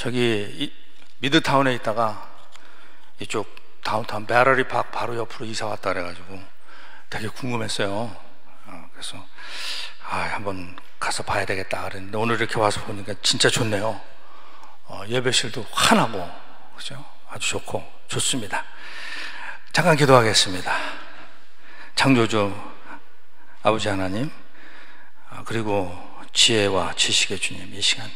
저기 미드타운에 있다가 이쪽 다운타운 베러리 팍 바로 옆으로 이사 왔다 그래가지고 되게 궁금했어요. 그래서 한번 가서 봐야 되겠다 그랬는데 오늘 이렇게 와서 보니까 진짜 좋네요. 예배실도 환하고, 그죠? 아주 좋고 좋습니다. 잠깐 기도하겠습니다. 창조주 아버지 하나님, 그리고 지혜와 지식의 주님, 이 시간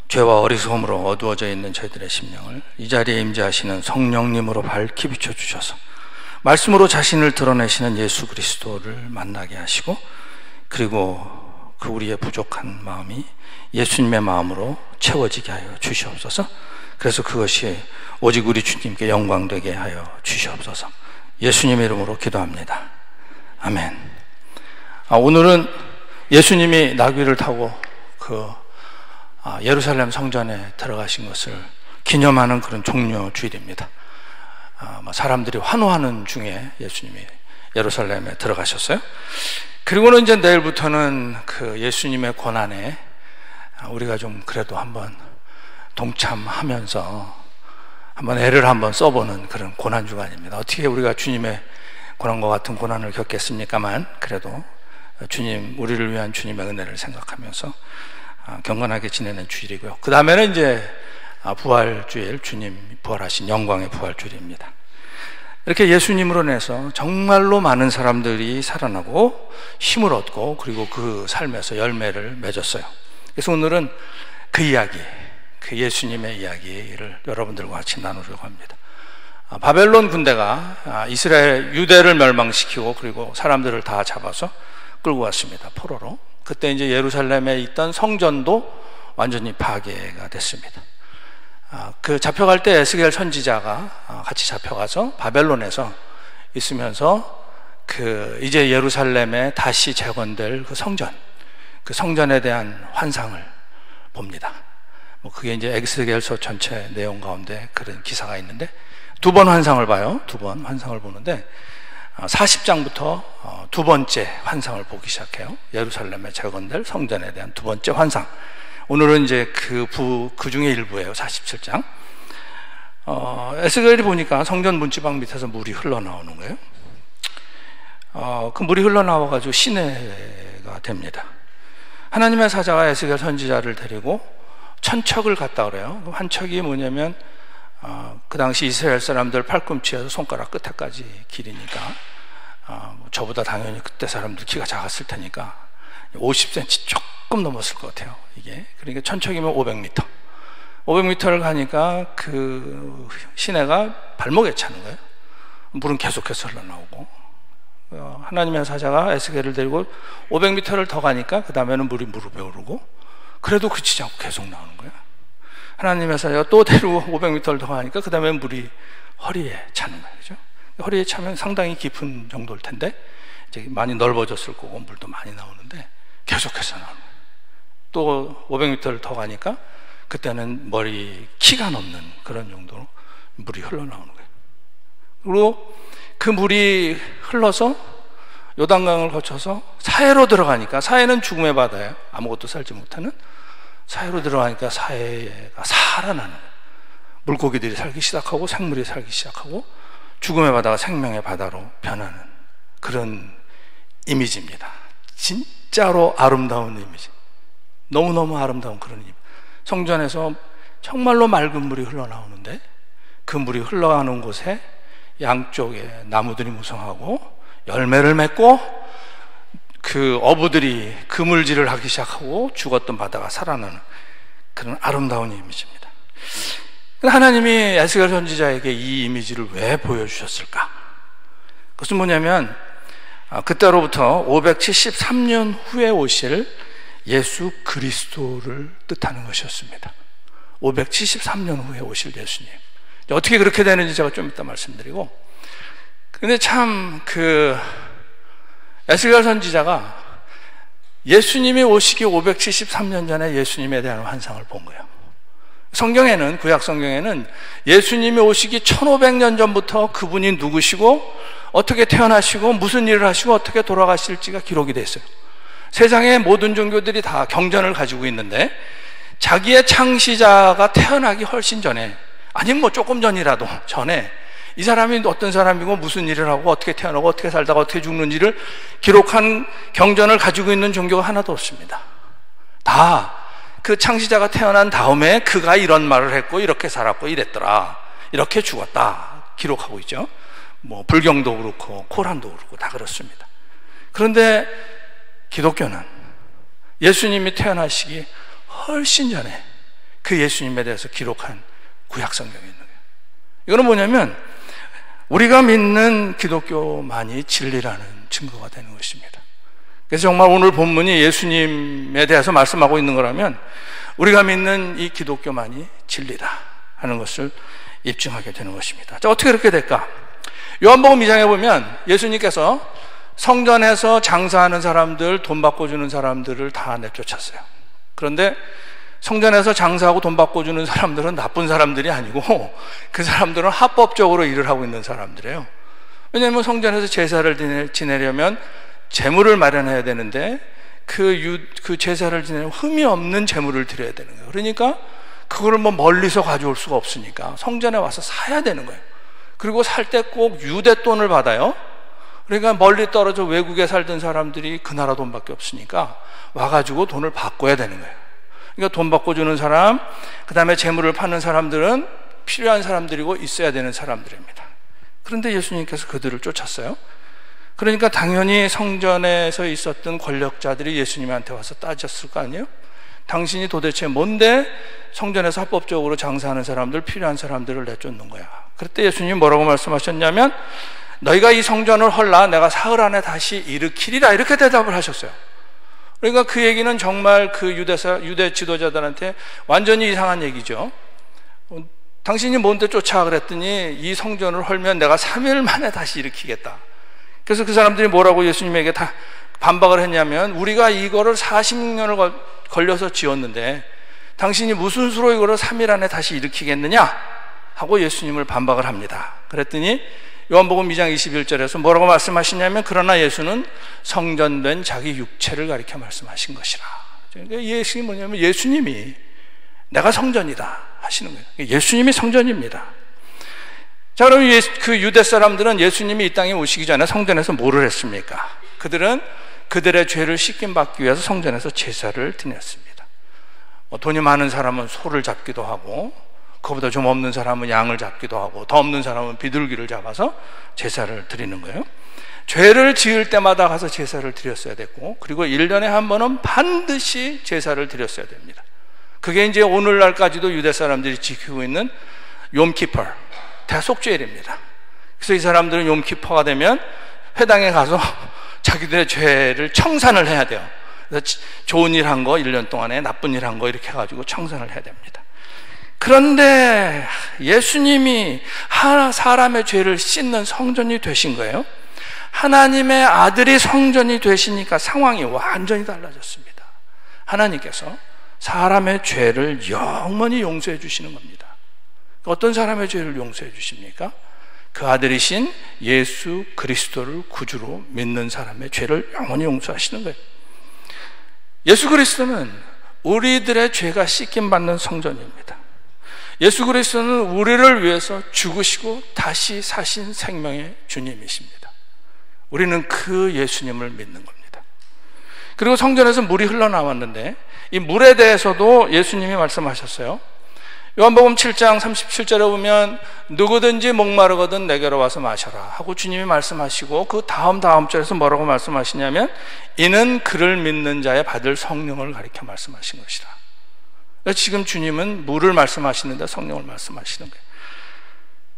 죄와 어리석음으로 어두워져 있는 저희들의 심령을 이 자리에 임재하시는 성령님으로 밝히 비춰주셔서 말씀으로 자신을 드러내시는 예수 그리스도를 만나게 하시고, 그리고 그 우리의 부족한 마음이 예수님의 마음으로 채워지게 하여 주시옵소서. 그래서 그것이 오직 우리 주님께 영광되게 하여 주시옵소서. 예수님 이름으로 기도합니다. 아멘. 오늘은 예수님이 나귀를 타고 예루살렘 성전에 들어가신 것을 기념하는 그런 종려 주일입니다. 사람들이 환호하는 중에 예수님이 예루살렘에 들어가셨어요. 그리고는 이제 내일부터는 그 예수님의 고난에 우리가 좀 그래도 한번 동참하면서 한번 애를 한번 써보는 그런 고난 주간입니다. 어떻게 우리가 주님의 고난과 같은 고난을 겪겠습니까만, 그래도 우리를 위한 주님의 은혜를 생각하면서 경건하게 지내는 주일이고요. 그 다음에는 이제 부활주일, 주님 부활하신 영광의 부활주일입니다. 이렇게 예수님으로 인해서 정말로 많은 사람들이 살아나고 힘을 얻고, 그리고 그 삶에서 열매를 맺었어요. 그래서 오늘은 그 이야기, 그 예수님의 이야기를 여러분들과 같이 나누려고 합니다. 바벨론 군대가 이스라엘 유대를 멸망시키고 그리고 사람들을 다 잡아서 끌고 왔습니다. 포로로. 그때 이제 예루살렘에 있던 성전도 완전히 파괴가 됐습니다. 그 잡혀갈 때 에스겔 선지자가 같이 잡혀가서 바벨론에서 있으면서 이제 예루살렘에 다시 재건될 그 성전에 대한 환상을 봅니다. 그게 이제 에스겔서 전체 내용 가운데 그런 기사가 있는데, 두 번 환상을 봐요. 두 번 환상을 보는데 40장부터 두 번째 환상을 보기 시작해요. 예루살렘에 재건될 성전에 대한 두 번째 환상. 오늘은 이제 그 중에 일부예요. 47장. 에스겔이 보니까 성전 문지방 밑에서 물이 흘러나오는 거예요. 그 물이 흘러나와가지고 시내가 됩니다. 하나님의 사자가 에스겔 선지자를 데리고 천척을 갔다 그래요. 한 척이 뭐냐면 그 당시 이스라엘 사람들 팔꿈치에서 손가락 끝에까지 길이니까 저보다 당연히 그때 사람들 키가 작았을 테니까 50cm 조금 넘었을 것 같아요. 이게 그러니까 천척이면 500m를 가니까 그 시내가 발목에 차는 거예요. 물은 계속해서 흘러나오고, 하나님의 사자가 에스겔을 데리고 500m를 더 가니까 그 다음에는 물이 무릎에 오르고, 그래도 그치지 않고 계속 나오는 거예요. 하나님의 사자가 또 데리고 500m를 더 가니까 그 다음에 물이 허리에 차는 거예요. 그죠? 허리에 차면 상당히 깊은 정도일 텐데 이제 많이 넓어졌을 거고 물도 많이 나오는데 계속해서 나오는 거예요. 또 500m를 더 가니까 그때는 키가 넘는 그런 정도로 물이 흘러나오는 거예요. 그리고 그 물이 흘러서 요단강을 거쳐서 사해로 들어가니까, 사해는 죽음의 바다예요. 아무것도 살지 못하는. 사해로 들어가니까 사해가 살아나는 거예요. 물고기들이 살기 시작하고 생물이 살기 시작하고 죽음의 바다가 생명의 바다로 변하는 그런 이미지입니다. 진짜로 아름다운 이미지, 너무너무 아름다운 그런 이미지. 성전에서 정말로 맑은 물이 흘러나오는데 그 물이 흘러가는 곳에 양쪽에 나무들이 무성하고 열매를 맺고 그 어부들이 그물질을 하기 시작하고 죽었던 바다가 살아나는 그런 아름다운 이미지입니다. 하나님이 에스겔 선지자에게 이 이미지를 왜 보여주셨을까? 그것은 뭐냐면 그때로부터 573년 후에 오실 예수 그리스도를 뜻하는 것이었습니다. 573년 후에 오실 예수님. 어떻게 그렇게 되는지 제가 좀 이따 말씀드리고, 근데 참 에스겔 선지자가 예수님이 오시기 573년 전에 예수님에 대한 환상을 본 거예요. 성경에는, 구약 성경에는 예수님이 오시기 1500년 전부터 그분이 누구시고 어떻게 태어나시고 무슨 일을 하시고 어떻게 돌아가실지가 기록이 돼 있어요. 세상의 모든 종교들이 다 경전을 가지고 있는데 자기의 창시자가 태어나기 훨씬 전에, 아니면 뭐 조금 전이라도 전에 이 사람이 어떤 사람이고 무슨 일을 하고 어떻게 태어나고 어떻게 살다가 어떻게 죽는지를 기록한 경전을 가지고 있는 종교가 하나도 없습니다. 다 그 창시자가 태어난 다음에 그가 이런 말을 했고 이렇게 살았고 이랬더라, 이렇게 죽었다 기록하고 있죠. 뭐 불경도 그렇고 코란도 그렇고 다 그렇습니다. 그런데 기독교는 예수님이 태어나시기 훨씬 전에 그 예수님에 대해서 기록한 구약 성경이 있는 거예요. 이거는 뭐냐면 우리가 믿는 기독교만이 진리라는 증거가 되는 것입니다. 그래서 정말 오늘 본문이 예수님에 대해서 말씀하고 있는 거라면 우리가 믿는 이 기독교만이 진리다 하는 것을 입증하게 되는 것입니다. 자, 어떻게 그렇게 될까? 요한복음 2장에 보면 예수님께서 성전에서 장사하는 사람들, 돈 받고 주는 사람들을 다 내쫓았어요. 그런데 성전에서 장사하고 돈 받고 주는 사람들은 나쁜 사람들이 아니고 그 사람들은 합법적으로 일을 하고 있는 사람들이에요. 왜냐하면 성전에서 제사를 지내려면 재물을 마련해야 되는데 그 제사를 지내려면 흠이 없는 재물을 드려야 되는 거예요. 그러니까 그거를 뭐 멀리서 가져올 수가 없으니까 성전에 와서 사야 되는 거예요. 그리고 살 때 꼭 유대 돈을 받아요. 그러니까 멀리 떨어져 외국에 살던 사람들이 그 나라 돈밖에 없으니까 와가지고 돈을 바꿔야 되는 거예요. 그러니까 돈 받고 주는 사람, 그 다음에 재물을 파는 사람들은 필요한 사람들이고 있어야 되는 사람들입니다. 그런데 예수님께서 그들을 쫓았어요. 그러니까 당연히 성전에서 있었던 권력자들이 예수님한테 와서 따졌을 거 아니에요? 당신이 도대체 뭔데 성전에서 합법적으로 장사하는 사람들, 필요한 사람들을 내쫓는 거야. 그때 예수님이 뭐라고 말씀하셨냐면 너희가 이 성전을 헐라 내가 사흘 안에 다시 일으키리라, 이렇게 대답을 하셨어요. 그러니까 그 얘기는 정말 그 유대 지도자들한테 완전히 이상한 얘기죠. 당신이 뭔데 쫓아 그랬더니 이 성전을 헐면 내가 3일 만에 다시 일으키겠다. 그래서 그 사람들이 뭐라고 예수님에게 다 반박을 했냐면 우리가 이거를 46년을 걸려서 지었는데 당신이 무슨 수로 이거를 3일 안에 다시 일으키겠느냐 하고 예수님을 반박을 합니다. 그랬더니 요한복음 2장 21절에서 뭐라고 말씀하시냐면 그러나 예수는 성전된 자기 육체를 가리켜 말씀하신 것이라. 그러니까 예수님이 뭐냐면 예수님이 내가 성전이다 하시는 거예요. 예수님이 성전입니다. 자, 그럼 그 유대 사람들은 예수님이 이 땅에 오시기 전에 성전에서 뭐를 했습니까? 그들은 그들의 죄를 씻김받기 위해서 성전에서 제사를 드렸습니다. 돈이 많은 사람은 소를 잡기도 하고 그보다 좀 없는 사람은 양을 잡기도 하고 더 없는 사람은 비둘기를 잡아서 제사를 드리는 거예요. 죄를 지을 때마다 가서 제사를 드렸어야 됐고 그리고 1년에 한 번은 반드시 제사를 드렸어야 됩니다. 그게 이제 오늘날까지도 유대 사람들이 지키고 있는 욤키퍼, 대속죄일입니다. 그래서 이 사람들은 욤키퍼가 되면 회당에 가서 자기들의 죄를 청산을 해야 돼요. 그래서 좋은 일 한 거 1년 동안에 나쁜 일 한 거 이렇게 해가지고 청산을 해야 됩니다. 그런데 예수님이 사람의 죄를 씻는 성전이 되신 거예요. 하나님의 아들이 성전이 되시니까 상황이 완전히 달라졌습니다. 하나님께서 사람의 죄를 영원히 용서해 주시는 겁니다. 어떤 사람의 죄를 용서해 주십니까? 그 아들이신 예수 그리스도를 구주로 믿는 사람의 죄를 영원히 용서하시는 거예요. 예수 그리스도는 우리들의 죄가 씻김받는 성전입니다. 예수 그리스도는 우리를 위해서 죽으시고 다시 사신 생명의 주님이십니다. 우리는 그 예수님을 믿는 겁니다. 그리고 성전에서 물이 흘러나왔는데 이 물에 대해서도 예수님이 말씀하셨어요. 요한복음 7장 37절에 보면 누구든지 목마르거든 내게로 와서 마셔라 하고 주님이 말씀하시고 그 다음 절에서 뭐라고 말씀하시냐면 이는 그를 믿는 자의 받을 성령을 가리켜 말씀하신 것이라. 지금 주님은 물을 말씀하시는데 성령을 말씀하시는 거예요.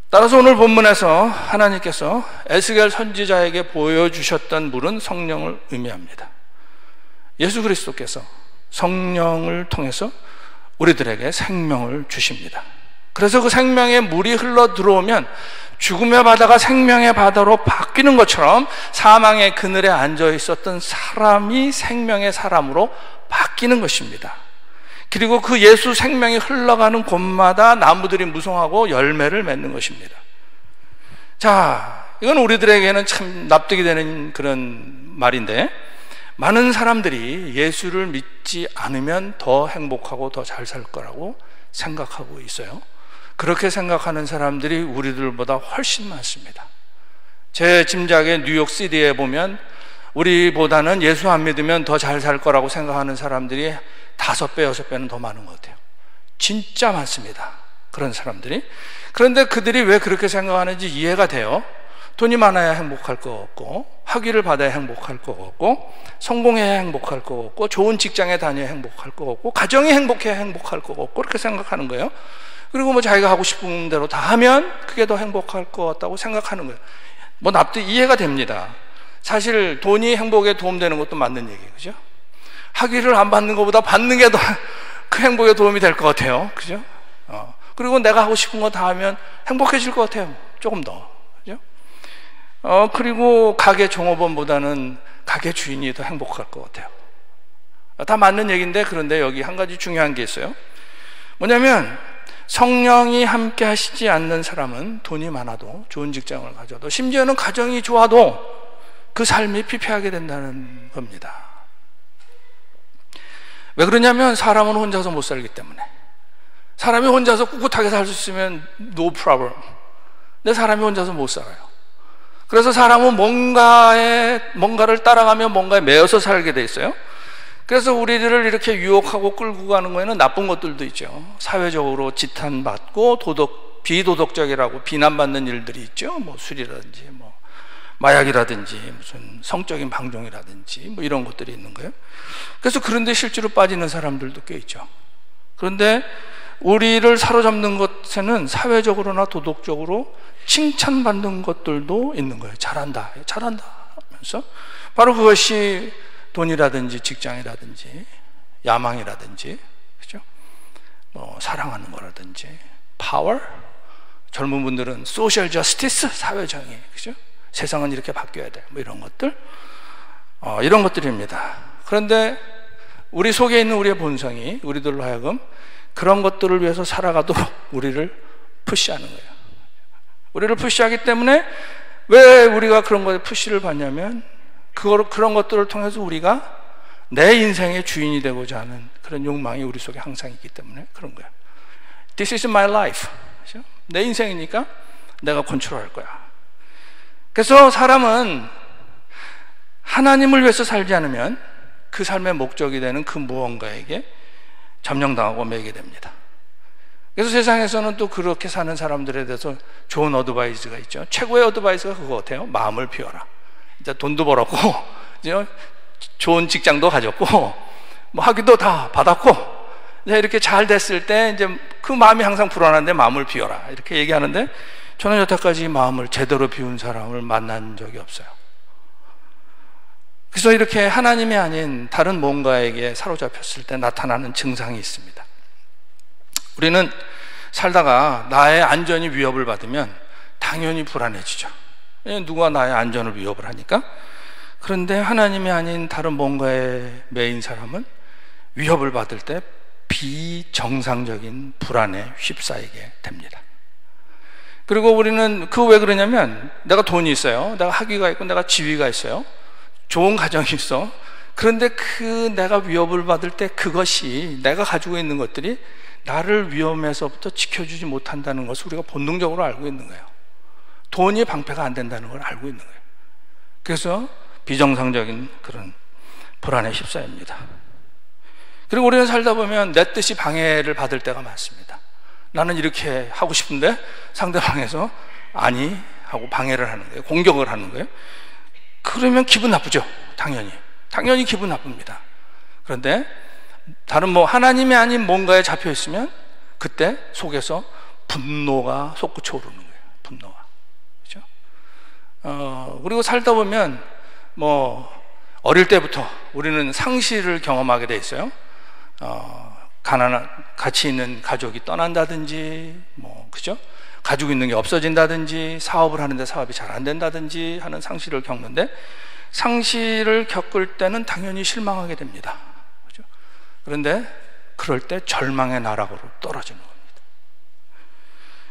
따라서 오늘 본문에서 하나님께서 에스겔 선지자에게 보여주셨던 물은 성령을 의미합니다. 예수 그리스도께서 성령을 통해서 우리들에게 생명을 주십니다. 그래서 그 생명의 물이 흘러 들어오면 죽음의 바다가 생명의 바다로 바뀌는 것처럼 사망의 그늘에 앉아 있었던 사람이 생명의 사람으로 바뀌는 것입니다. 그리고 그 예수 생명이 흘러가는 곳마다 나무들이 무성하고 열매를 맺는 것입니다. 자, 이건 우리들에게는 참 납득이 되는 그런 말인데 많은 사람들이 예수를 믿지 않으면 더 행복하고 더 잘 살 거라고 생각하고 있어요. 그렇게 생각하는 사람들이 우리들보다 훨씬 많습니다. 제 짐작에 뉴욕시티에 보면 우리보다는 예수 안 믿으면 더 잘 살 거라고 생각하는 사람들이 5배, 6배는 더 많은 것 같아요. 진짜 많습니다, 그런 사람들이. 그런데 그들이 왜 그렇게 생각하는지 이해가 돼요. 돈이 많아야 행복할 것 같고, 학위를 받아야 행복할 것 같고, 성공해야 행복할 것 같고, 좋은 직장에 다녀야 행복할 것 같고, 가정이 행복해야 행복할 것 같고, 그렇게 생각하는 거예요. 그리고 뭐 자기가 하고 싶은 대로 다 하면 그게 더 행복할 것 같다고 생각하는 거예요. 뭐 납득 이해가 됩니다. 사실 돈이 행복에 도움되는 것도 맞는 얘기예요, 그죠? 학위를 안 받는 것보다 받는 게 더 그 행복에 도움이 될 것 같아요, 그죠? 그리고 내가 하고 싶은 거 다 하면 행복해질 것 같아요, 조금 더, 그죠? 그리고 가게 종업원보다는 가게 주인이 더 행복할 것 같아요. 다 맞는 얘기인데, 그런데 여기 한 가지 중요한 게 있어요. 뭐냐면 성령이 함께 하시지 않는 사람은 돈이 많아도, 좋은 직장을 가져도, 심지어는 가정이 좋아도 그 삶이 피폐하게 된다는 겁니다. 왜 그러냐면 사람은 혼자서 못 살기 때문에. 사람이 혼자서 꿋꿋하게 살 수 있으면 no problem. 근데 사람이 혼자서 못 살아요. 그래서 사람은 뭔가를 따라가며 뭔가에 매여서 살게 돼 있어요. 그래서 우리들을 이렇게 유혹하고 끌고 가는 거에는 나쁜 것들도 있죠. 사회적으로 지탄받고 비도덕적이라고 비난받는 일들이 있죠. 뭐 술이라든지 뭐 마약이라든지 무슨 성적인 방종이라든지 뭐 이런 것들이 있는 거예요. 그래서 그런데 실제로 빠지는 사람들도 꽤 있죠. 그런데 우리를 사로잡는 것에는 사회적으로나 도덕적으로 칭찬받는 것들도 있는 거예요. 잘한다, 잘한다 하면서. 바로 그것이 돈이라든지 직장이라든지 야망이라든지, 그죠? 뭐 사랑하는 거라든지 파워, 젊은 분들은 소셜 저스티스, 사회 정의, 그죠? 세상은 이렇게 바뀌어야 돼, 뭐 이런 것들, 이런 것들입니다. 그런데 우리 속에 있는 우리의 본성이 우리들로 하여금 그런 것들을 위해서 살아가도록 우리를 푸시하는 거예요. 우리를 푸시하기 때문에 왜 우리가 그런 것에 푸시를 받냐면 그런 것들을 통해서 우리가 내 인생의 주인이 되고자 하는 그런 욕망이 우리 속에 항상 있기 때문에 그런 거예요. This is my life. 그렇죠? 내 인생이니까 내가 컨트롤할 거야. 그래서 사람은 하나님을 위해서 살지 않으면 그 삶의 목적이 되는 그 무언가에게 점령당하고 매게 됩니다. 그래서 세상에서는 또 그렇게 사는 사람들에 대해서 좋은 어드바이스가 있죠. 최고의 어드바이스가 그거 같아요. 마음을 비워라. 이제 돈도 벌었고, 이제 좋은 직장도 가졌고, 뭐 학위도 다 받았고, 이제 이렇게 잘 됐을 때 이제 그 마음이 항상 불안한데 마음을 비워라. 이렇게 얘기하는데 저는 여태까지 마음을 제대로 비운 사람을 만난 적이 없어요. 그래서 이렇게 하나님이 아닌 다른 뭔가에게 사로잡혔을 때 나타나는 증상이 있습니다. 우리는 살다가 나의 안전이 위협을 받으면 당연히 불안해지죠. 누가 나의 안전을 위협을 하니까. 그런데 하나님이 아닌 다른 뭔가에 매인 사람은 위협을 받을 때 비정상적인 불안에 휩싸이게 됩니다. 그리고 우리는 왜 그러냐면 내가 돈이 있어요, 내가 학위가 있고 내가 지위가 있어요, 좋은 가정이 있어. 그런데 내가 위협을 받을 때 그것이, 내가 가지고 있는 것들이 나를 위험에서부터 지켜주지 못한다는 것을 우리가 본능적으로 알고 있는 거예요. 돈이 방패가 안 된다는 걸 알고 있는 거예요. 그래서 비정상적인 그런 불안에 휩싸입니다. 그리고 우리는 살다 보면 내 뜻이 방해를 받을 때가 많습니다. 나는 이렇게 하고 싶은데 상대방에서 아니 하고 방해를 하는 거예요. 공격을 하는 거예요. 그러면 기분 나쁘죠. 당연히 기분 나쁩니다. 그런데 다른 하나님이 아닌 뭔가에 잡혀 있으면 그때 속에서 분노가 솟구쳐 오르는 거예요. 분노가. 그렇죠? 그리고 살다 보면 어릴 때부터 우리는 상실을 경험하게 돼 있어요. 가치 있는 가족이 떠난다든지, 그죠? 가지고 있는 게 없어진다든지, 사업을 하는데 사업이 잘 안 된다든지 하는 상실을 겪는데, 상실을 겪을 때는 당연히 실망하게 됩니다. 그죠? 그런데 그럴 때 절망의 나락으로 떨어지는 겁니다.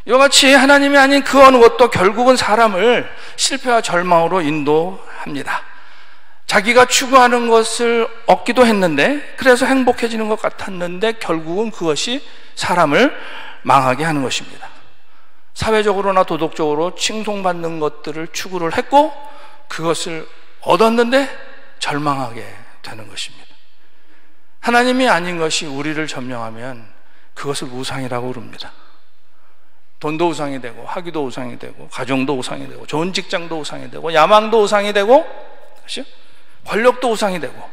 이와 같이 하나님이 아닌 그 어느 것도 결국은 사람을 실패와 절망으로 인도합니다. 자기가 추구하는 것을 얻기도 했는데, 그래서 행복해지는 것 같았는데 결국은 그것이 사람을 망하게 하는 것입니다. 사회적으로나 도덕적으로 칭송받는 것들을 추구를 했고 그것을 얻었는데 절망하게 되는 것입니다. 하나님이 아닌 것이 우리를 점령하면 그것을 우상이라고 부릅니다. 돈도 우상이 되고, 학위도 우상이 되고, 가정도 우상이 되고, 좋은 직장도 우상이 되고, 야망도 우상이 되고, 그렇죠? 권력도 우상이 되고,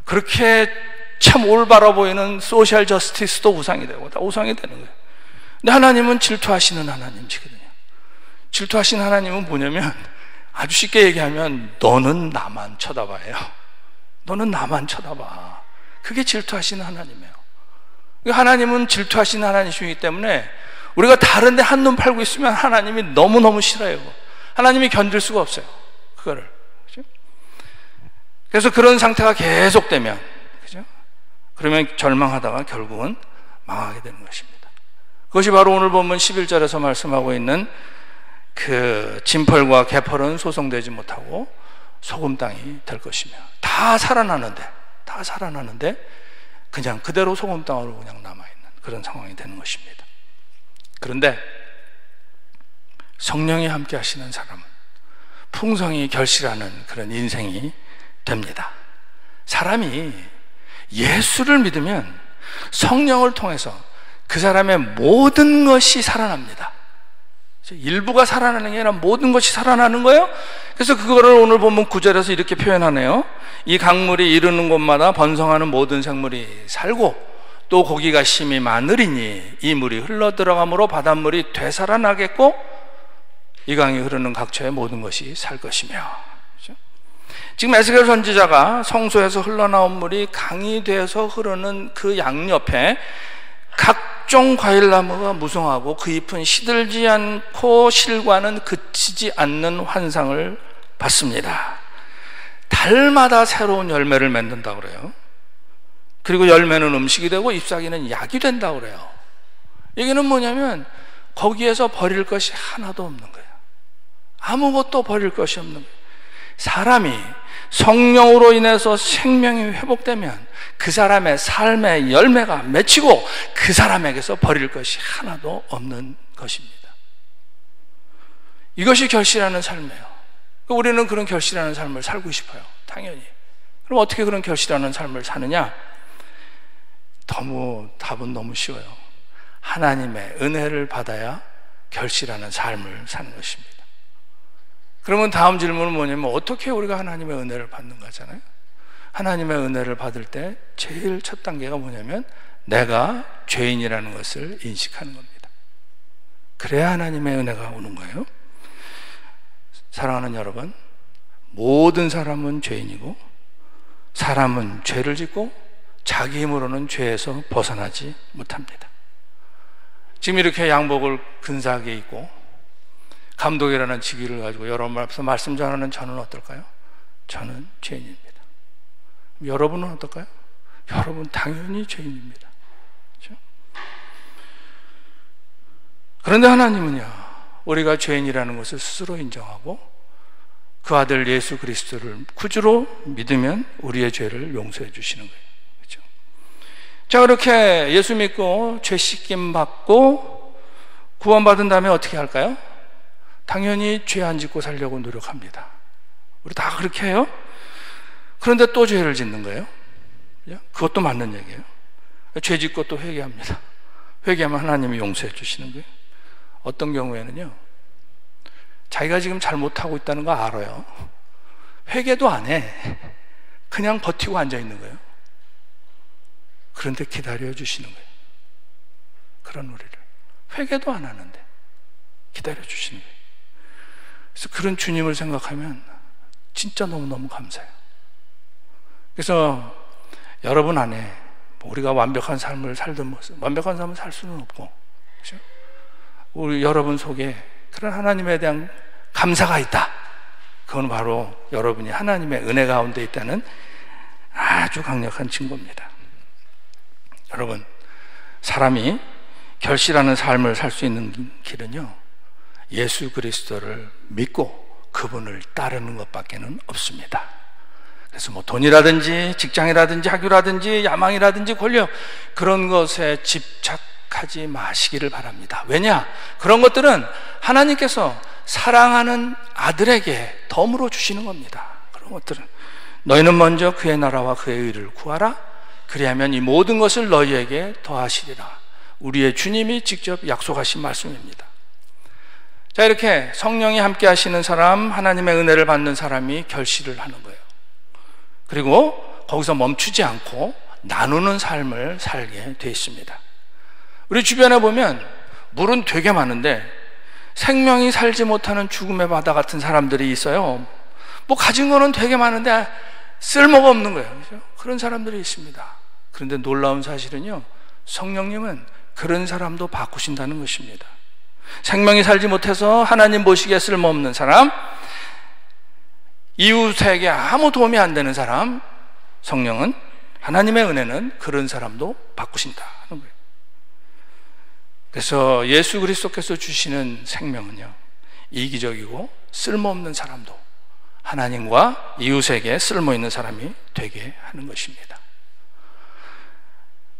그렇게 참 올바라 보이는 소셜 저스티스도 우상이 되고, 다 우상이 되는 거예요. 근데 하나님은 질투하시는 하나님이시거든요. 질투하시는 하나님은 뭐냐면, 아주 쉽게 얘기하면 너는 나만 쳐다봐요. 너는 나만 쳐다봐. 그게 질투하시는 하나님이에요. 하나님은 질투하시는 하나님이시기 때문에 우리가 다른 데 한눈 팔고 있으면 하나님이 너무너무 싫어요. 하나님이 견딜 수가 없어요, 그거를. 그죠? 그래서 그런 상태가 계속되면, 그죠? 그러면 절망하다가 결국은 망하게 되는 것입니다. 그것이 바로 오늘 본문 11절에서 말씀하고 있는 그 진펄과 개펄은 소송되지 못하고 소금 땅이 될 것이며, 다 살아나는데 그냥 그대로 소금 땅으로 그냥 남아있는 그런 상황이 되는 것입니다. 그런데 성령이 함께 하시는 사람은 풍성히 결실하는 그런 인생이 됩니다. 사람이 예수를 믿으면 성령을 통해서 그 사람의 모든 것이 살아납니다. 일부가 살아나는 게 아니라 모든 것이 살아나는 거예요. 그래서 그거를 오늘 본문 9절에서 이렇게 표현하네요. 이 강물이 이르는 곳마다 번성하는 모든 생물이 살고 또 고기가 심이 많으리니 이 물이 흘러 들어가므로 바닷물이 되살아나겠고 이 강이 흐르는 각처의 모든 것이 살 것이며. 그렇죠? 지금 에스겔 선지자가 성소에서 흘러나온 물이 강이 되어서 흐르는 그 양옆에 각종 과일나무가 무성하고 그 잎은 시들지 않고 실과는 그치지 않는 환상을 봤습니다. 달마다 새로운 열매를 맺는다고 그래요. 그리고 열매는 음식이 되고 잎사귀는 약이 된다고 그래요. 얘기는 뭐냐면 거기에서 버릴 것이 하나도 없는 거예요. 아무것도 버릴 것이 없는 거예요. 사람이 성령으로 인해서 생명이 회복되면 그 사람의 삶의 열매가 맺히고 그 사람에게서 버릴 것이 하나도 없는 것입니다. 이것이 결실하는 삶이에요. 우리는 그런 결실하는 삶을 살고 싶어요, 당연히. 그럼 어떻게 그런 결실하는 삶을 사느냐? 답은 너무 쉬워요. 하나님의 은혜를 받아야 결실하는 삶을 사는 것입니다. 그러면 다음 질문은 뭐냐면 어떻게 우리가 하나님의 은혜를 받는가 하잖아요. 하나님의 은혜를 받을 때 제일 첫 단계가 뭐냐면 내가 죄인이라는 것을 인식하는 겁니다. 그래야 하나님의 은혜가 오는 거예요. 사랑하는 여러분, 모든 사람은 죄인이고 사람은 죄를 짓고 자기 힘으로는 죄에서 벗어나지 못합니다. 지금 이렇게 양복을 근사하게 입고 감독이라는 직위를 가지고 여러분 앞에서 말씀 전하는 저는 어떨까요? 저는 죄인입니다. 여러분은 어떨까요? 여러분 당연히 죄인입니다. 그렇죠? 그런데 하나님은요, 우리가 죄인이라는 것을 스스로 인정하고 그 아들 예수 그리스도를 구주로 믿으면 우리의 죄를 용서해 주시는 거예요. 그렇죠? 자, 그렇게 예수 믿고 죄 씻김 받고 구원받은 다음에 어떻게 할까요? 당연히 죄 안 짓고 살려고 노력합니다. 우리 다 그렇게 해요. 그런데 또 죄를 짓는 거예요. 그것도 맞는 얘기예요. 죄 짓고 또 회개합니다. 회개하면 하나님이 용서해 주시는 거예요. 어떤 경우에는요, 자기가 지금 잘못하고 있다는 거 알아요. 회개도 안 해. 그냥 버티고 앉아 있는 거예요. 그런데 기다려 주시는 거예요. 그런 우리를. 회개도 안 하는데 기다려 주시는 거예요. 그래서 그런 주님을 생각하면 진짜 너무너무 감사해요. 그래서 여러분 안에 우리가 완벽한 삶을 살든 모습, 완벽한 삶을 살 수는 없고, 그렇죠? 우리 여러분 속에 그런 하나님에 대한 감사가 있다. 그건 바로 여러분이 하나님의 은혜 가운데 있다는 아주 강력한 증거입니다. 여러분, 사람이 결실하는 삶을 살 수 있는 길은요, 예수 그리스도를 믿고 그분을 따르는 것밖에는 없습니다. 그래서 뭐 돈이라든지 직장이라든지 학교라든지 야망이라든지 권력, 그런 것에 집착하지 마시기를 바랍니다. 왜냐? 그런 것들은 하나님께서 사랑하는 아들에게 덤으로 주시는 겁니다. 그런 것들은 너희는 먼저 그의 나라와 그의 의를 구하라. 그리하면 이 모든 것을 너희에게 더하시리라. 우리의 주님이 직접 약속하신 말씀입니다. 자, 이렇게 성령이 함께 하시는 사람, 하나님의 은혜를 받는 사람이 결실을 하는 거예요. 그리고 거기서 멈추지 않고 나누는 삶을 살게 되어 있습니다. 우리 주변에 보면 물은 되게 많은데 생명이 살지 못하는 죽음의 바다 같은 사람들이 있어요. 뭐 가진 거는 되게 많은데 쓸모가 없는 거예요. 그렇죠? 그런 사람들이 있습니다. 그런데 놀라운 사실은요, 성령님은 그런 사람도 바꾸신다는 것입니다. 생명이 살지 못해서 하나님 보시기에 쓸모없는 사람, 이웃에게 아무 도움이 안 되는 사람, 성령은, 하나님의 은혜는 그런 사람도 바꾸신다는 거예요. 그래서 예수 그리스도께서 주시는 생명은요, 이기적이고 쓸모없는 사람도 하나님과 이웃에게 쓸모있는 사람이 되게 하는 것입니다.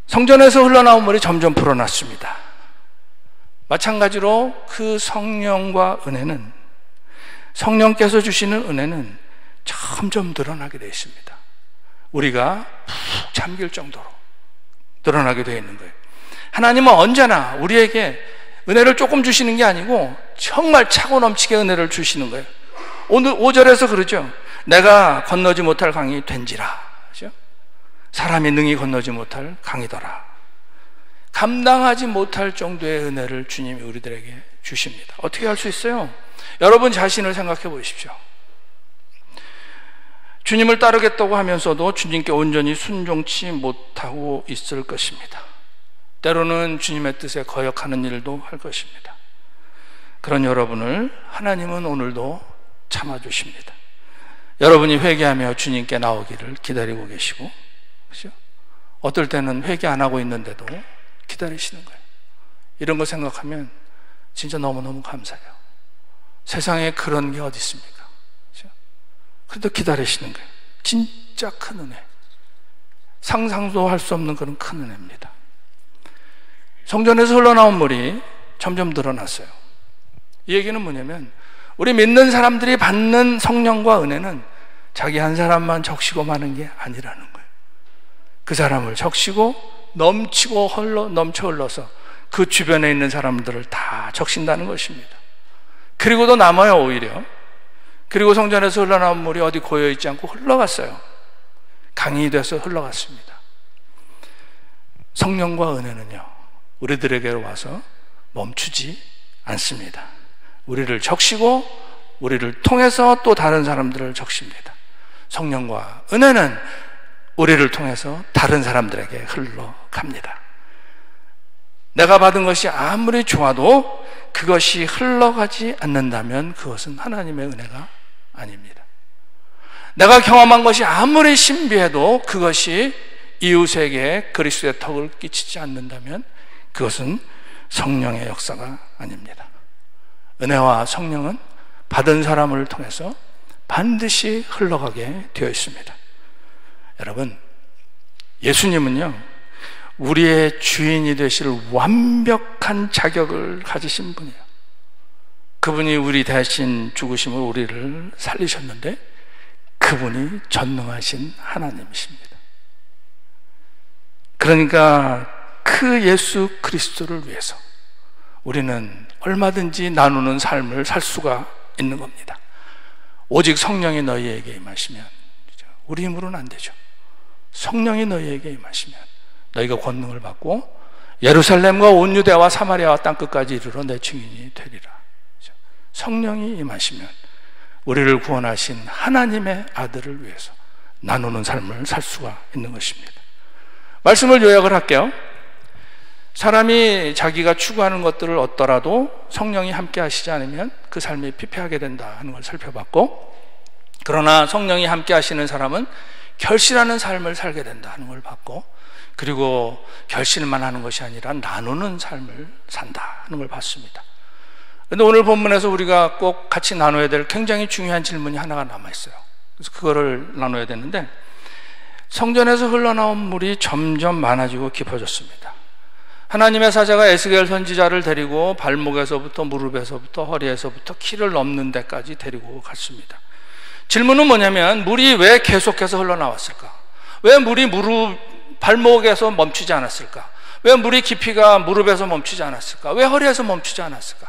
성전에서 흘러나온 물이 점점 불어났습니다. 마찬가지로 그 성령과 은혜는, 성령께서 주시는 은혜는 점점 늘어나게 되어 있습니다. 우리가 푹 잠길 정도로 늘어나게 되어 있는 거예요. 하나님은 언제나 우리에게 은혜를 조금 주시는 게 아니고 정말 차고 넘치게 은혜를 주시는 거예요. 오늘 5절에서 그러죠. 내가 건너지 못할 강이 된지라. 그렇죠? 사람이 능히 건너지 못할 강이더라. 감당하지 못할 정도의 은혜를 주님이 우리들에게 주십니다. 어떻게 할 수 있어요? 여러분 자신을 생각해 보십시오. 주님을 따르겠다고 하면서도 주님께 온전히 순종치 못하고 있을 것입니다. 때로는 주님의 뜻에 거역하는 일도 할 것입니다. 그런 여러분을 하나님은 오늘도 참아주십니다. 여러분이 회개하며 주님께 나오기를 기다리고 계시고, 그렇죠? 어떨 때는 회개 안 하고 있는데도 기다리시는 거예요. 이런 거 생각하면 진짜 너무너무 감사해요. 세상에 그런 게 어디 있습니까? 그렇죠? 그래도 기다리시는 거예요. 진짜 큰 은혜, 상상도 할 수 없는 그런 큰 은혜입니다. 성전에서 흘러나온 물이 점점 늘어났어요. 이 얘기는 뭐냐면, 우리 믿는 사람들이 받는 성령과 은혜는 자기 한 사람만 적시고 마는 게 아니라는 거예요. 그 사람을 적시고 넘치고 넘쳐 흘러서 그 주변에 있는 사람들을 다 적신다는 것입니다. 그리고도 남아요, 오히려. 그리고 성전에서 흘러나온 물이 어디 고여있지 않고 흘러갔어요. 강이 돼서 흘러갔습니다. 성령과 은혜는요, 우리들에게로 와서 멈추지 않습니다. 우리를 적시고 우리를 통해서 또 다른 사람들을 적십니다. 성령과 은혜는 우리를 통해서 다른 사람들에게 흘러갑니다. 내가 받은 것이 아무리 좋아도 그것이 흘러가지 않는다면 그것은 하나님의 은혜가 아닙니다. 내가 경험한 것이 아무리 신비해도 그것이 이웃에게 그리스도의 덕을 끼치지 않는다면 그것은 성령의 역사가 아닙니다. 은혜와 성령은 받은 사람을 통해서 반드시 흘러가게 되어 있습니다. 여러분, 예수님은요, 우리의 주인이 되실 완벽한 자격을 가지신 분이에요. 그분이 우리 대신 죽으심으로 우리를 살리셨는데 그분이 전능하신 하나님이십니다. 그러니까 그 예수 그리스도를 위해서 우리는 얼마든지 나누는 삶을 살 수가 있는 겁니다. 오직 성령이 너희에게 임하시면, 우리 힘으로는 안 되죠. 성령이 너희에게 임하시면 너희가 권능을 받고 예루살렘과 온 유대와 사마리아와 땅끝까지 이르러 내 증인이 되리라. 성령이 임하시면 우리를 구원하신 하나님의 아들을 위해서 나누는 삶을 살 수가 있는 것입니다. 말씀을 요약을 할게요. 사람이 자기가 추구하는 것들을 얻더라도 성령이 함께 하시지 않으면 그 삶이 피폐하게 된다 하는 걸 살펴봤고, 그러나 성령이 함께 하시는 사람은 결실하는 삶을 살게 된다 하는 걸 봤고, 그리고 결실만 하는 것이 아니라 나누는 삶을 산다 하는 걸 봤습니다. 그런데 오늘 본문에서 우리가 꼭 같이 나눠야 될 굉장히 중요한 질문이 하나가 남아있어요. 그래서 그거를 나눠야 되는데, 성전에서 흘러나온 물이 점점 많아지고 깊어졌습니다. 하나님의 사자가 에스겔 선지자를 데리고 발목에서부터 무릎에서부터 허리에서부터 키를 넘는 데까지 데리고 갔습니다. 질문은 뭐냐면, 물이 왜 계속해서 흘러나왔을까? 왜 물이 발목에서 멈추지 않았을까? 왜 물이 깊이가 무릎에서 멈추지 않았을까? 왜 허리에서 멈추지 않았을까?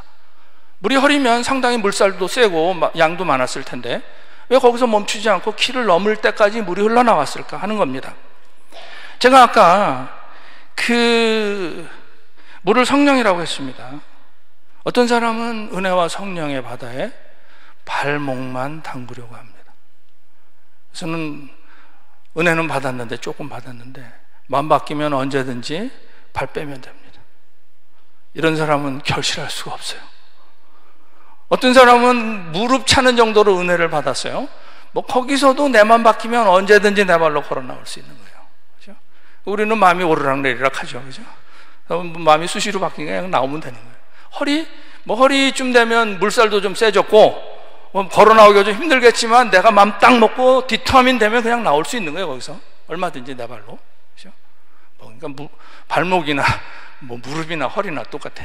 물이 허리면 상당히 물살도 세고 양도 많았을 텐데 왜 거기서 멈추지 않고 키를 넘을 때까지 물이 흘러나왔을까 하는 겁니다. 제가 아까 그 물을 성령이라고 했습니다. 어떤 사람은 은혜와 성령의 바다에 발목만 담그려고 합니다. 저는 은혜는 받았는데, 조금 받았는데 마음 바뀌면 언제든지 발 빼면 됩니다. 이런 사람은 결실할 수가 없어요. 어떤 사람은 무릎 차는 정도로 은혜를 받았어요. 뭐 거기서도 내 마음 바뀌면 언제든지 내 발로 걸어 나올 수 있는 거예요. 그렇죠? 우리는 마음이 오르락내리락 하죠. 그렇죠? 마음이 수시로 바뀌니까 그냥 나오면 되는 거예요. 허리쯤 되면 물살도 좀 세졌고 걸어 나오기가 좀 힘들겠지만 내가 마음 딱 먹고 디터민 되면 그냥 나올 수 있는 거예요. 거기서 얼마든지 내 발로. 그렇죠? 그러니까 발목이나 무릎이나 허리나 똑같아.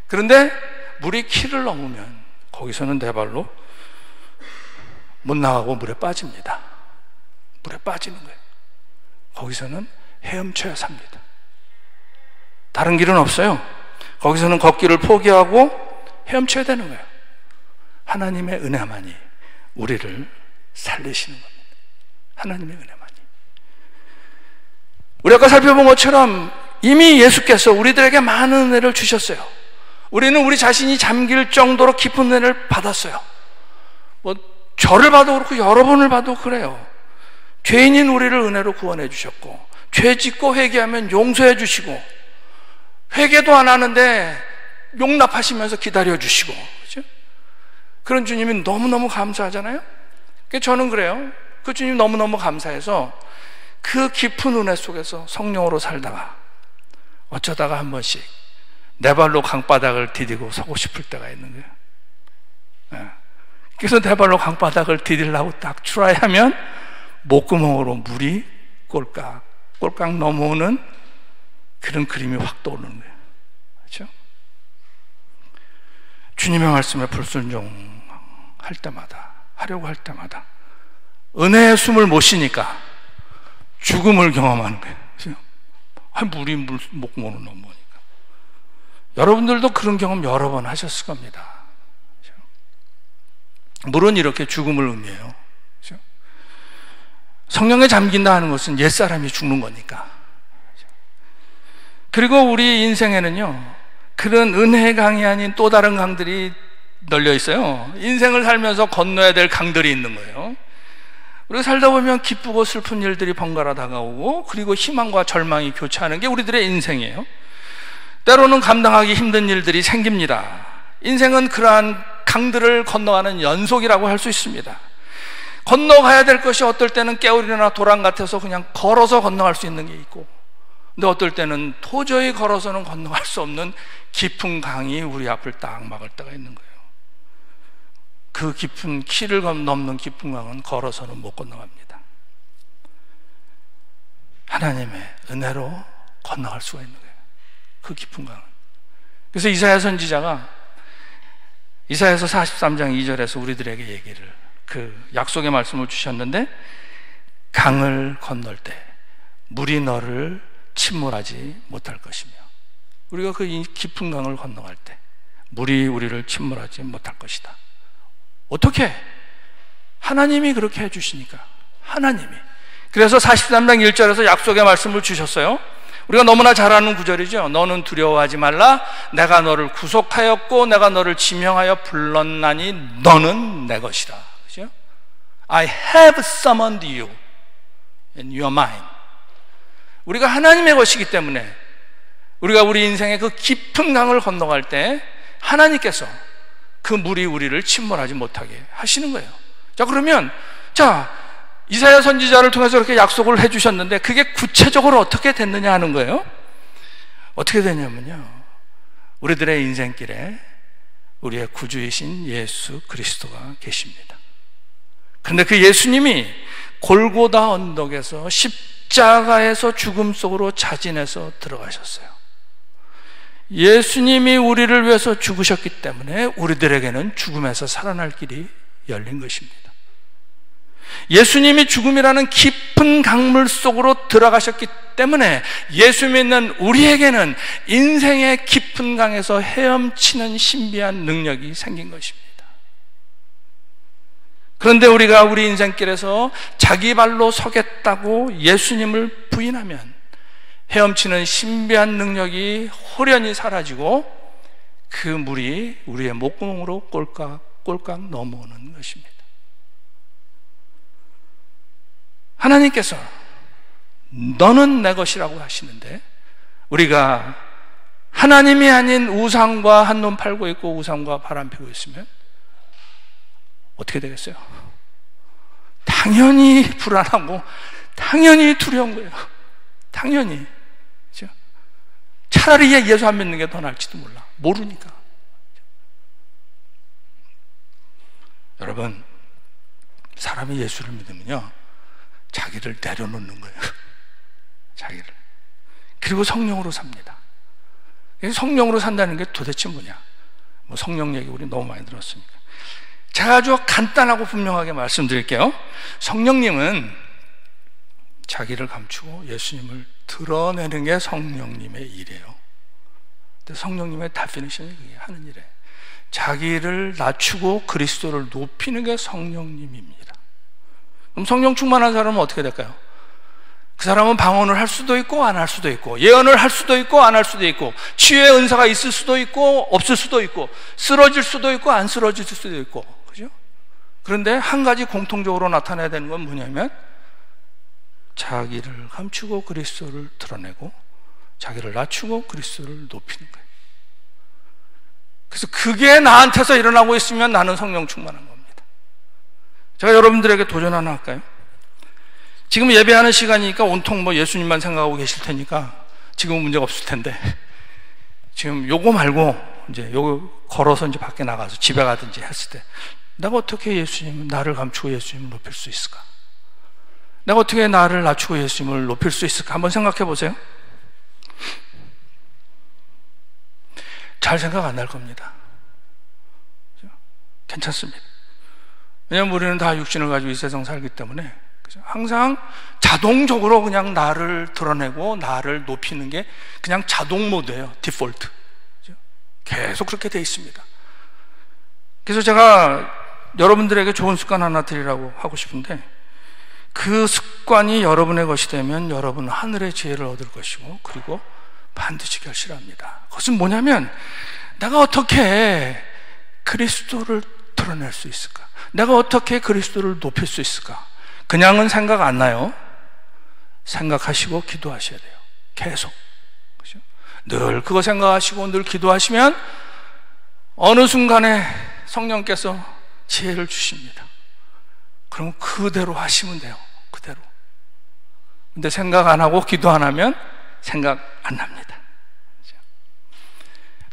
그런데 물이 키를 넘으면 거기서는 내 발로 못 나가고 물에 빠집니다. 물에 빠지는 거예요. 거기서는 헤엄쳐야 삽니다. 다른 길은 없어요. 거기서는 걷기를 포기하고 헤엄쳐야 되는 거예요. 하나님의 은혜만이 우리를 살리시는 겁니다. 하나님의 은혜만이. 우리 아까 살펴본 것처럼 이미 예수께서 우리들에게 많은 은혜를 주셨어요. 우리는 우리 자신이 잠길 정도로 깊은 은혜를 받았어요. 저를 봐도 그렇고 여러분을 봐도 그래요. 죄인인 우리를 은혜로 구원해 주셨고, 죄 짓고 회개하면 용서해 주시고, 회개도 안 하는데 용납하시면서 기다려 주시고, 그렇죠? 그런 주님이 너무너무 감사하잖아요. 저는 그래요. 그 주님 너무너무 감사해서 그 깊은 은혜 속에서 성령으로 살다가 어쩌다가 한 번씩 내 발로 강바닥을 디디고 서고 싶을 때가 있는 거예요. 그래서 내 발로 강바닥을 디디려고 딱 트라이하면 목구멍으로 물이 꼴깍 넘어오는 그런 그림이 확 떠오르는 거예요. 그렇죠? 주님의 말씀에 불순종할 때마다, 하려고 할 때마다 은혜의 숨을 못 쉬니까 죽음을 경험하는 거예요. 그렇죠? 물이 목구멍으로 넘어오니까. 여러분들도 그런 경험 여러 번 하셨을 겁니다. 그렇죠? 물은 이렇게 죽음을 의미해요. 그렇죠? 성령에 잠긴다 하는 것은 옛사람이 죽는 거니까. 그렇죠? 그리고 우리 인생에는요, 그런 은혜의 강이 아닌 또 다른 강들이 널려 있어요. 인생을 살면서 건너야 될 강들이 있는 거예요. 우리가 살다 보면 기쁘고 슬픈 일들이 번갈아 다가오고, 그리고 희망과 절망이 교차하는 게 우리들의 인생이에요. 때로는 감당하기 힘든 일들이 생깁니다. 인생은 그러한 강들을 건너가는 연속이라고 할 수 있습니다. 건너가야 될 것이 어떨 때는 깨울이나 도랑 같아서 그냥 걸어서 건너갈 수 있는 게 있고, 근데 어떨 때는 도저히 걸어서는 건너갈 수 없는 깊은 강이 우리 앞을 딱 막을 때가 있는 거예요. 그 깊은 키를 넘는 깊은 강은 걸어서는 못 건너갑니다. 하나님의 은혜로 건너갈 수가 있는 거예요. 그 깊은 강은. 그래서 이사야 선지자가 이사야서 43장 2절에서 우리들에게 얘기를, 그 약속의 말씀을 주셨는데, 강을 건널 때 물이 너를 침몰하지 못할 것이며, 우리가 그 깊은 강을 건너갈 때 물이 우리를 침몰하지 못할 것이다. 어떻게? 하나님이 그렇게 해주시니까. 하나님이. 그래서 43장 1절에서 약속의 말씀을 주셨어요. 우리가 너무나 잘 아는 구절이죠. 너는 두려워하지 말라. 내가 너를 구속하였고 내가 너를 지명하여 불렀나니 너는 내 것이다. 그죠? I have summoned you and you are mine. 우리가 하나님의 것이기 때문에 우리가 우리 인생의 그 깊은 강을 건너갈 때 하나님께서 그 물이 우리를 침몰하지 못하게 하시는 거예요. 자, 그러면 이사야 선지자를 통해서 이렇게 약속을 해주셨는데 그게 구체적으로 어떻게 됐느냐 하는 거예요. 어떻게 되냐면요, 우리들의 인생길에 우리의 구주이신 예수 그리스도가 계십니다. 그런데 그 예수님이 골고다 언덕에서 십자가에서 죽음 속으로 자진해서 들어가셨어요. 예수님이 우리를 위해서 죽으셨기 때문에 우리들에게는 죽음에서 살아날 길이 열린 것입니다. 예수님이 죽음이라는 깊은 강물 속으로 들어가셨기 때문에 예수 믿는 우리에게는 인생의 깊은 강에서 헤엄치는 신비한 능력이 생긴 것입니다. 그런데 우리가 우리 인생길에서 자기 발로 서겠다고 예수님을 부인하면 헤엄치는 신비한 능력이 홀연히 사라지고 그 물이 우리의 목구멍으로 꼴깍 넘어오는 것입니다. 하나님께서 너는 내 것이라고 하시는데 우리가 하나님이 아닌 우상과 한눈 팔고 있고 우상과 바람 피고 있으면 어떻게 되겠어요? 당연히 불안하고 당연히 두려운 거예요. 당연히. 그렇죠? 차라리 예수 안 믿는 게 더 나을지도 몰라. 모르니까. 여러분, 사람이 예수를 믿으면요 자기를 내려놓는 거예요. 자기를. 그리고 성령으로 삽니다. 성령으로 산다는 게 도대체 뭐냐? 뭐 성령 얘기 우리 너무 많이 들었으니까. 제가 아주 간단하고 분명하게 말씀드릴게요. 성령님은 자기를 감추고 예수님을 드러내는 게 성령님의 일이에요. 근데 성령님의 데피니션이 그게 하는 일이에요. 자기를 낮추고 그리스도를 높이는 게 성령님입니다. 그럼 성령 충만한 사람은 어떻게 될까요? 그 사람은 방언을 할 수도 있고 안 할 수도 있고, 예언을 할 수도 있고 안 할 수도 있고, 치유의 은사가 있을 수도 있고 없을 수도 있고, 쓰러질 수도 있고 안 쓰러질 수도 있고, 그죠? 그런데 한 가지 공통적으로 나타나야 되는 건 뭐냐면 자기를 감추고 그리스도를 드러내고 자기를 낮추고 그리스도를 높이는 거예요. 그래서 그게 나한테서 일어나고 있으면 나는 성령 충만한 겁니다. 제가 여러분들에게 도전 하나 할까요? 지금 예배하는 시간이니까 온통 뭐 예수님만 생각하고 계실 테니까 지금은 문제가 없을 텐데, 지금 요거 말고 이제 요거 걸어서 이제 밖에 나가서 집에 가든지 했을 때 내가 어떻게 예수님을, 나를 감추고 예수님을 높일 수 있을까? 내가 어떻게 나를 낮추고 예수님을 높일 수 있을까? 한번 생각해 보세요. 잘 생각 안 날 겁니다. 괜찮습니다. 왜냐하면 우리는 다 육신을 가지고 이 세상 살기 때문에 항상 자동적으로 그냥 나를 드러내고 나를 높이는 게 그냥 자동 모드예요. 디폴트. 계속 그렇게 돼 있습니다. 그래서 제가 여러분들에게 좋은 습관 하나 드리라고 하고 싶은데, 그 습관이 여러분의 것이 되면 여러분은 하늘의 지혜를 얻을 것이고 그리고 반드시 결실합니다. 그것은 뭐냐면 내가 어떻게 그리스도를 드러낼 수 있을까? 내가 어떻게 그리스도를 높일 수 있을까? 그냥은 생각 안 나요. 생각하시고 기도하셔야 돼요. 계속. 그렇죠? 늘 그거 생각하시고 늘 기도하시면 어느 순간에 성령께서 지혜를 주십니다. 그럼 그대로 하시면 돼요. 그대로. 근데 생각 안 하고 기도 안 하면 생각 안 납니다.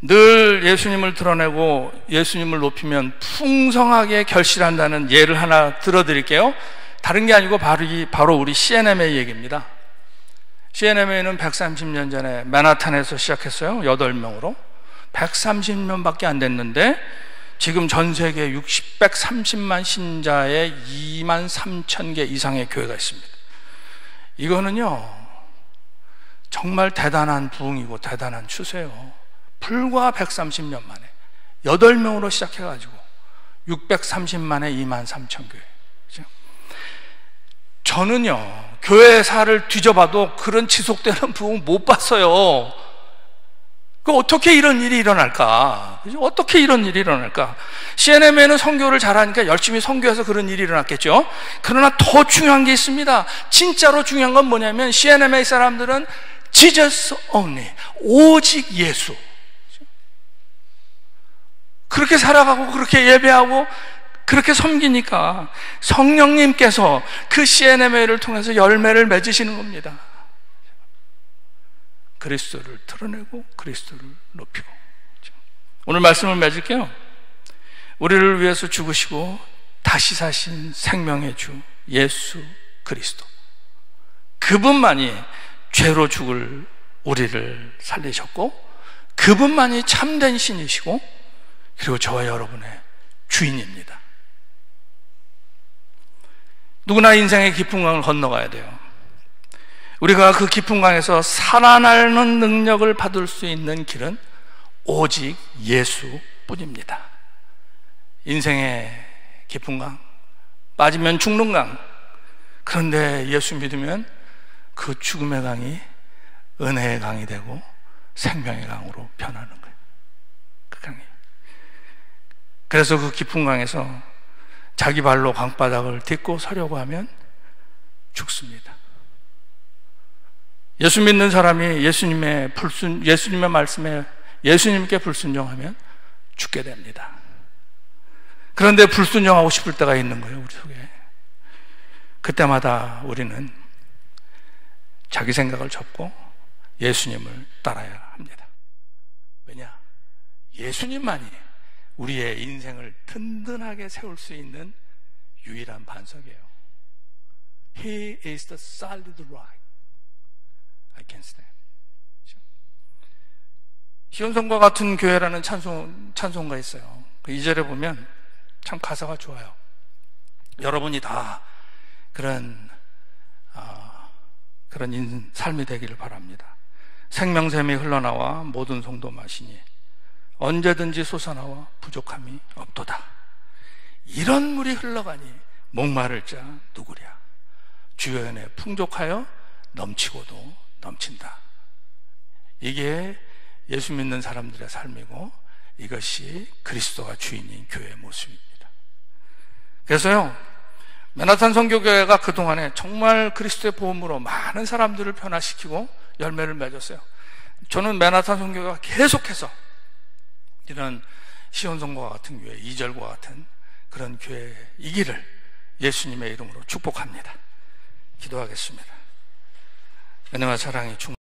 늘 예수님을 드러내고 예수님을 높이면 풍성하게 결실한다는 예를 하나 들어드릴게요. 다른 게 아니고 바로 우리 CNMA 얘기입니다. CNMA는 130년 전에 맨하탄에서 시작했어요. 8명으로 130년밖에 안 됐는데 지금 전 세계 630만 신자의 2만 3천 개 이상의 교회가 있습니다. 이거는요 정말 대단한 부흥이고 대단한 추세예요. 불과 130년 만에 8명으로 시작해가지고 630만에 2만 3천 교회. 그렇죠? 저는요 교회사를 뒤져봐도 그런 지속되는 부흥 못 봤어요. 어떻게 이런 일이 일어날까? 그죠? 어떻게 이런 일이 일어날까? CNM에는 선교를 잘하니까 열심히 선교해서 그런 일이 일어났겠죠. 그러나 더 중요한 게 있습니다. 진짜로 중요한 건 뭐냐면 CNMA 사람들은 Jesus only, 오직 예수. 그렇게 살아가고 그렇게 예배하고 그렇게 섬기니까 성령님께서 그 CNMA를 통해서 열매를 맺으시는 겁니다. 그리스도를 드러내고 그리스도를 높이고. 오늘 말씀을 맺을게요. 우리를 위해서 죽으시고 다시 사신 생명의 주 예수 그리스도, 그분만이 죄로 죽을 우리를 살리셨고, 그분만이 참된 신이시고, 그리고 저와 여러분의 주인입니다. 누구나 인생의 깊은 강을 건너가야 돼요. 우리가 그 깊은 강에서 살아나는 능력을 받을 수 있는 길은 오직 예수뿐입니다. 인생의 깊은 강, 빠지면 죽는 강. 그런데 예수 믿으면 그 죽음의 강이 은혜의 강이 되고 생명의 강으로 변하는 거예요. 그 강이. 그래서 그 깊은 강에서 자기 발로 강바닥을 딛고 서려고 하면 죽습니다. 예수 믿는 사람이 예수님의 말씀에 예수님께 불순종하면 죽게 됩니다. 그런데 불순종하고 싶을 때가 있는 거예요, 우리 속에. 그때마다 우리는 자기 생각을 접고 예수님을 따라야 합니다. 왜냐? 예수님만이 우리의 인생을 든든하게 세울 수 있는 유일한 반석이에요. He is the solid rock I can stand. 시온성과 같은 교회라는 찬송가 있어요. 그 2절에 보면 참 가사가 좋아요. 여러분이 다 그런 삶이 되기를 바랍니다. 생명샘이 흘러나와 모든 성도 마시니 언제든지 솟아나와 부족함이 없도다. 이런 물이 흘러가니 목마를 자 누구랴. 주의 은혜 풍족하여 넘치고도 넘친다. 이게 예수 믿는 사람들의 삶이고, 이것이 그리스도가 주인인 교회의 모습입니다. 그래서요, 맨하탄 선교교회가 그동안에 정말 그리스도의 보험으로 많은 사람들을 변화시키고 열매를 맺었어요. 저는 맨하탄 선교회가 계속해서 이런 시온성과 같은 교회, 2절과 같은 그런 교회이기를 예수님의 이름으로 축복합니다. 기도하겠습니다. 은혜와 사랑이 충만합니다.